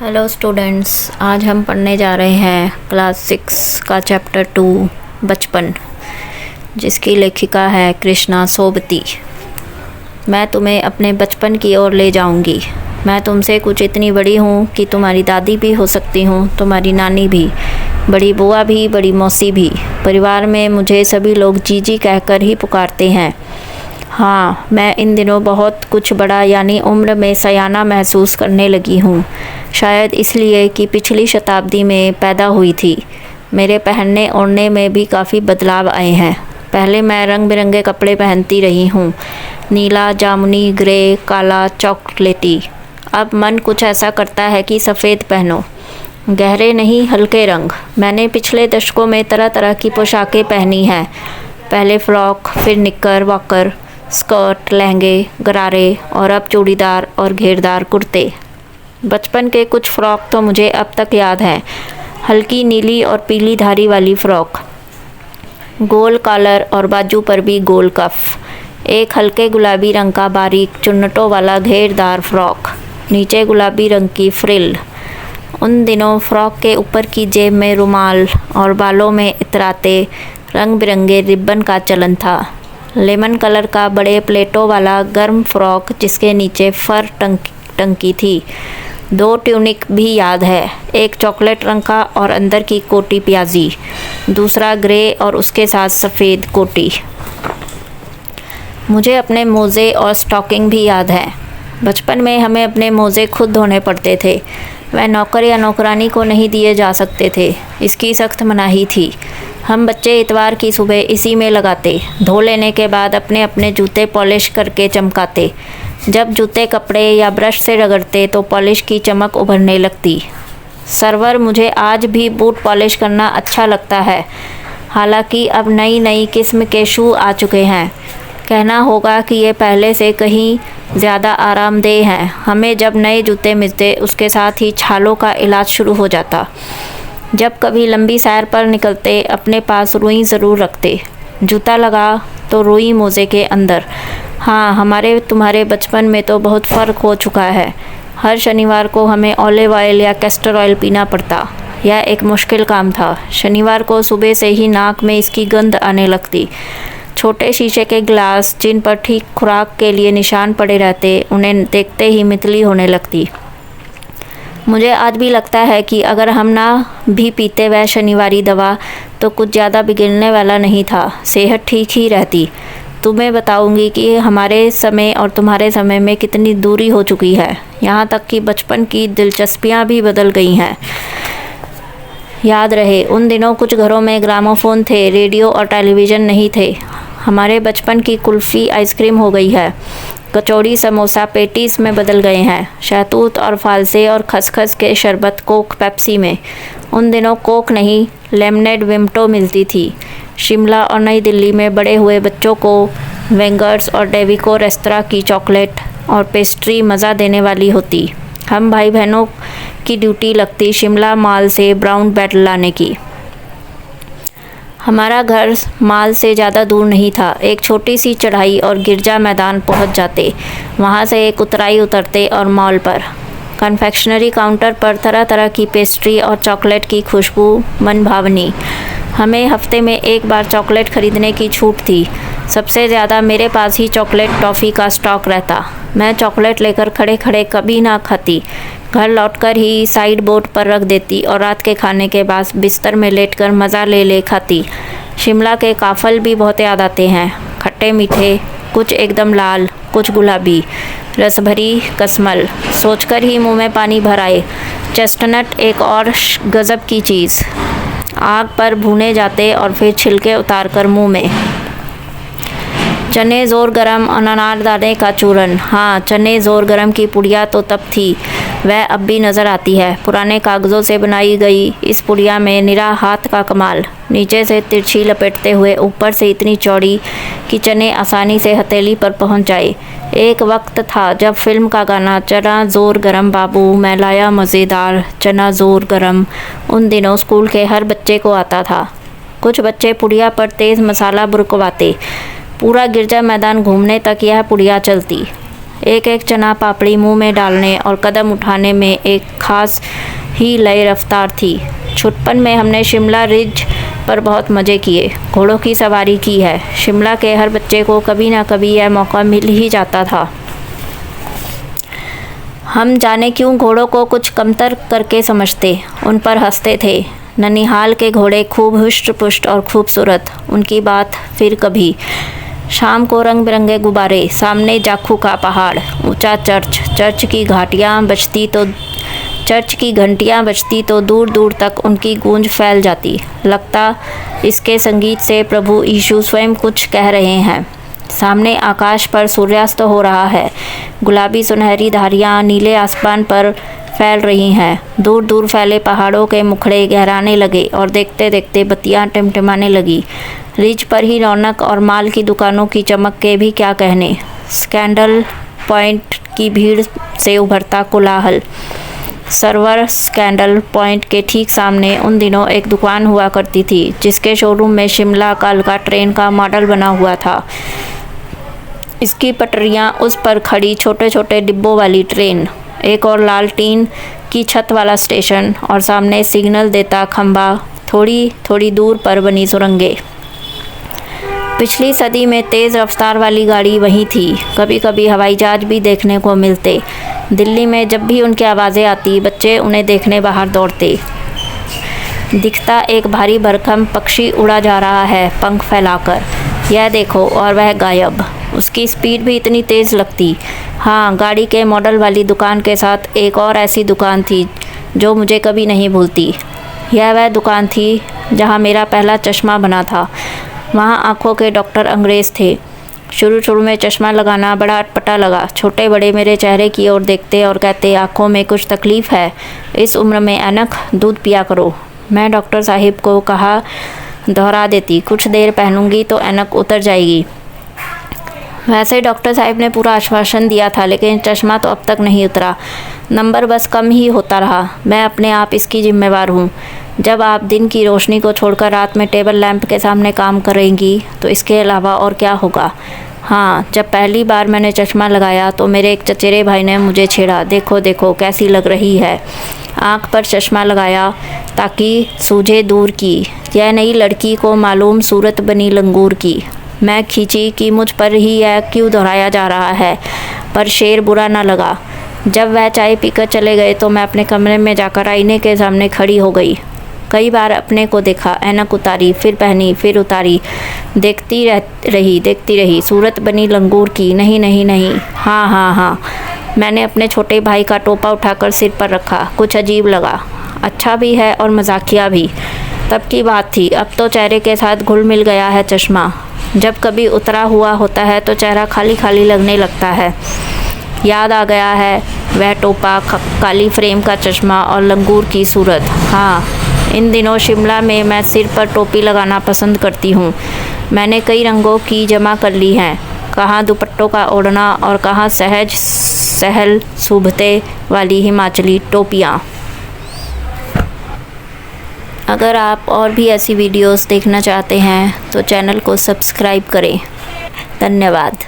Hello students, आज हम पढ़ने जा रहे हैं क्लास 6 का चैप्टर 2 बचपन, जिसकी लेखिका है कृष्णा सोबती। मैं तुम्हें अपने बचपन की ओर ले जाऊंगी। मैं तुमसे कुछ इतनी बड़ी हूँ कि तुम्हारी दादी भी हो सकती हूँ, तुम्हारी नानी भी, बड़ी बुआ भी, बड़ी मौसी भी। परिवार में मुझे सभी लोग जीजी कहकर ही पुकारते हैं। हाँ, मैं इन दिनों बहुत कुछ बड़ा यानी उम्र में सयाना महसूस करने लगी हूँ। शायद इसलिए कि पिछली शताब्दी में पैदा हुई थी। मेरे पहनने ओढ़ने में भी काफ़ी बदलाव आए हैं। पहले मैं रंग बिरंगे कपड़े पहनती रही हूँ, नीला, जामुनी, ग्रे, काला, चॉकलेटी। अब मन कुछ ऐसा करता है कि सफ़ेद पहनो, गहरे नहीं, हल्के रंग। मैंने पिछले दशकों में तरह तरह की पोशाकें पहनी हैं। पहले फ़्रॉक, फिर निक्कर, वॉकर, स्कर्ट, लहंगे, गरारे और अब चूड़ीदार और घेरदार कुर्ते। बचपन के कुछ फ़्रॉक तो मुझे अब तक याद हैं। हल्की नीली और पीली धारी वाली फ़्रॉक, गोल कॉलर और बाजू पर भी गोल कफ। एक हल्के गुलाबी रंग का बारीक चुन्नटों वाला घेरदार फ़्रॉक, नीचे गुलाबी रंग की फ्रिल। उन दिनों फ़्रॉक के ऊपर की जेब में रुमाल और बालों में इतराते रंग बिरंगे रिबन का चलन था। लेमन कलर का बड़े प्लेटों वाला गर्म फ़्रॉक जिसके नीचे फ़र टंकी थी। 2 ट्यूनिक भी याद है, एक चॉकलेट रंग का और अंदर की कोटी प्याजी, दूसरा ग्रे और उसके साथ सफ़ेद कोटी। मुझे अपने मोज़े और स्टॉकिंग भी याद है। बचपन में हमें अपने मोज़े खुद धोने पड़ते थे। वह नौकर या नौकरानी को नहीं दिए जा सकते थे, इसकी सख्त मनाही थी। हम बच्चे इतवार की सुबह इसी में लगाते, धो लेने के बाद अपने अपने जूते पॉलिश करके चमकाते। जब जूते कपड़े या ब्रश से रगड़ते तो पॉलिश की चमक उभरने लगती। सरवर, मुझे आज भी बूट पॉलिश करना अच्छा लगता है। हालांकि अब नई नई किस्म के शू आ चुके हैं। कहना होगा कि ये पहले से कहीं ज़्यादा आरामदेह हैं। हमें जब नए जूते मिलते उसके साथ ही छालों का इलाज शुरू हो जाता। जब कभी लंबी सैर पर निकलते अपने पास रुई ज़रूर रखते। जूता लगा तो रुई मोज़े के अंदर। हाँ, हमारे तुम्हारे बचपन में तो बहुत फ़र्क हो चुका है। हर शनिवार को हमें ऑलिव ऑयल या कैस्टर ऑयल पीना पड़ता। यह एक मुश्किल काम था। शनिवार को सुबह से ही नाक में इसकी गंध आने लगती। छोटे शीशे के ग्लास जिन पर ठीक खुराक के लिए निशान पड़े रहते, उन्हें देखते ही मितली होने लगती। मुझे आज भी लगता है कि अगर हम ना भी पीते वह शनिवारी दवा तो कुछ ज़्यादा बिगड़ने वाला नहीं था, सेहत ठीक ही रहती। तुम्हें बताऊंगी कि हमारे समय और तुम्हारे समय में कितनी दूरी हो चुकी है। यहाँ तक कि बचपन की दिलचस्पियाँ भी बदल गई हैं। याद रहे, उन दिनों कुछ घरों में ग्रामोफोन थे, रेडियो और टेलीविज़न नहीं थे। हमारे बचपन की कुल्फ़ी आइसक्रीम हो गई है। कचौड़ी, समोसा पेटीज में बदल गए हैं। शहतूत और फालसे और खसखस के शरबत कोक पेप्सी में। उन दिनों कोक नहीं, लेमनेड विम्टो मिलती थी। शिमला और नई दिल्ली में बड़े हुए बच्चों को वेंगर्स और डेविको रेस्तरां की चॉकलेट और पेस्ट्री मज़ा देने वाली होती। हम भाई बहनों की ड्यूटी लगती शिमला मॉल से ब्राउन ब्रेड लाने की। हमारा घर मॉल से ज़्यादा दूर नहीं था। एक छोटी सी चढ़ाई और गिरजा मैदान पहुंच जाते। वहां से एक उतराई उतरते और मॉल पर कन्फेक्शनरी काउंटर पर तरह तरह की पेस्ट्री और चॉकलेट की खुशबू मन भावनी। हमें हफ्ते में एक बार चॉकलेट ख़रीदने की छूट थी। सबसे ज़्यादा मेरे पास ही चॉकलेट टॉफ़ी का स्टॉक रहता। मैं चॉकलेट लेकर खड़े खड़े कभी ना खाती, घर लौटकर ही साइड बोर्ड पर रख देती और रात के खाने के बाद बिस्तर में लेटकर मज़ा ले खाती। शिमला के काफ़ल भी बहुत याद आते हैं, खट्टे मीठे, कुछ एकदम लाल, कुछ गुलाबी, रस भरी कसमल। सोचकर ही मुंह में पानी भर आए। चेस्टनट एक और गज़ब की चीज़, आग पर भुने जाते और फिर छिलके उतारकर मुंह में। चने ज़ोर गरम, अनारदाने का चूरन। हाँ, चने ज़ोर गरम की पुड़िया तो तब थी, वह अब भी नज़र आती है। पुराने कागज़ों से बनाई गई इस पुड़िया में निरा हाथ का कमाल। नीचे से तिरछी लपेटते हुए ऊपर से इतनी चौड़ी कि चने आसानी से हथेली पर पहुंच जाए। एक वक्त था जब फिल्म का गाना चना ज़ोर गरम बाबू मैं लाया मज़ेदार चना ज़ोर गरम उन दिनों स्कूल के हर बच्चे को आता था। कुछ बच्चे पुड़िया पर तेज़ मसाला बुरकवाते। पूरा गिरजा मैदान घूमने तक यह पुड़िया चलती। एक एक चना पापड़ी मुंह में डालने और कदम उठाने में एक खास ही लय रफ्तार थी। छुटपन में हमने शिमला रिज पर बहुत मज़े किए, घोड़ों की सवारी की है। शिमला के हर बच्चे को कभी ना कभी यह मौका मिल ही जाता था। हम जाने क्यों घोड़ों को कुछ कमतर करके समझते, उन पर हंसते थे। ननिहाल के घोड़े खूब हुष्ट पुष्ट और खूबसूरत, उनकी बात फिर कभी। शाम को रंग बिरंगे गुब्बारे, सामने जाखू का पहाड़, ऊंचा चर्च की घंटियां बजती तो दूर दूर तक उनकी गूंज फैल जाती। लगता इसके संगीत से प्रभु यीशु स्वयं कुछ कह रहे हैं। सामने आकाश पर सूर्यास्त हो रहा है, गुलाबी सुनहरी धारियां नीले आसमान पर फैल रही हैं। दूर दूर फैले पहाड़ों के मुखड़े गहराने लगे और देखते देखते बत्तियां टिमटिमाने लगी। रिज पर ही रौनक और माल की दुकानों की चमक के भी क्या कहने। स्कैंडल पॉइंट की भीड़ से उभरता कोलाहल। सर्वर स्कैंडल पॉइंट के ठीक सामने उन दिनों एक दुकान हुआ करती थी, जिसके शोरूम में शिमला कालका ट्रेन का मॉडल बना हुआ था। इसकी पटरियां, उस पर खड़ी छोटे छोटे डिब्बों वाली ट्रेन, एक और लाल टीन की छत वाला स्टेशन और सामने सिग्नल देता खंबा, थोड़ी थोड़ी दूर पर बनी सुरंगें। पिछली सदी में तेज़ रफ्तार वाली गाड़ी वहीं थी। कभी कभी हवाई जहाज भी देखने को मिलते। दिल्ली में जब भी उनकी आवाज़ें आती, बच्चे उन्हें देखने बाहर दौड़ते। दिखता एक भारी भरकम पक्षी उड़ा जा रहा है पंख फैलाकर, यह देखो, और वह गायब। उसकी स्पीड भी इतनी तेज़ लगती। हाँ, गाड़ी के मॉडल वाली दुकान के साथ एक और ऐसी दुकान थी जो मुझे कभी नहीं भूलती। यह वह दुकान थी जहाँ मेरा पहला चश्मा बना था। वहाँ आँखों के डॉक्टर अंग्रेज़ थे। शुरू में चश्मा लगाना बड़ा अटपटा लगा। छोटे बड़े मेरे चेहरे की ओर देखते और कहते, आँखों में कुछ तकलीफ़ है, इस उम्र में ऐनक, दूध पिया करो। मैं डॉक्टर साहिब को कहा दोहरा देती, कुछ देर पहनूंगी तो ऐनक उतर जाएगी। वैसे डॉक्टर साहिब ने पूरा आश्वासन दिया था, लेकिन चश्मा तो अब तक नहीं उतरा। नंबर बस कम ही होता रहा। मैं अपने आप इसकी जिम्मेवार हूँ। जब आप दिन की रोशनी को छोड़कर रात में टेबल लैंप के सामने काम करेंगी तो इसके अलावा और क्या होगा। हाँ, जब पहली बार मैंने चश्मा लगाया तो मेरे एक चचेरे भाई ने मुझे छेड़ा, देखो देखो कैसी लग रही है। आँख पर चश्मा लगाया ताकि सूझे दूर की यह नई लड़की को मालूम सूरत बनी लंगूर की। मैं खींची कि मुझ पर ही यह क्यों दोहराया जा रहा है, पर शेर बुरा ना लगा। जब वह चाय पीकर चले गए तो मैं अपने कमरे में जाकर आईने के सामने खड़ी हो गई। कई बार अपने को देखा, ऐनक उतारी, फिर पहनी, फिर उतारी, देखती रही। सूरत बनी लंगूर की, नहीं, हाँ। मैंने अपने छोटे भाई का टोपा उठाकर सिर पर रखा। कुछ अजीब लगा, अच्छा भी है और मजाकिया भी। तब की बात थी, अब तो चेहरे के साथ घुल मिल गया है चश्मा। जब कभी उतरा हुआ होता है तो चेहरा खाली खाली लगने लगता है। याद आ गया है वह टोपा, काली फ्रेम का चश्मा और लंगूर की सूरत। हाँ, इन दिनों शिमला में मैं सिर पर टोपी लगाना पसंद करती हूँ। मैंने कई रंगों की जमा कर ली हैं, कहाँ दुपट्टों का ओढ़ना और कहाँ सहल सुभते वाली हिमाचली टोपियाँ। अगर आप और भी ऐसी वीडियोस देखना चाहते हैं तो चैनल को सब्सक्राइब करें। धन्यवाद।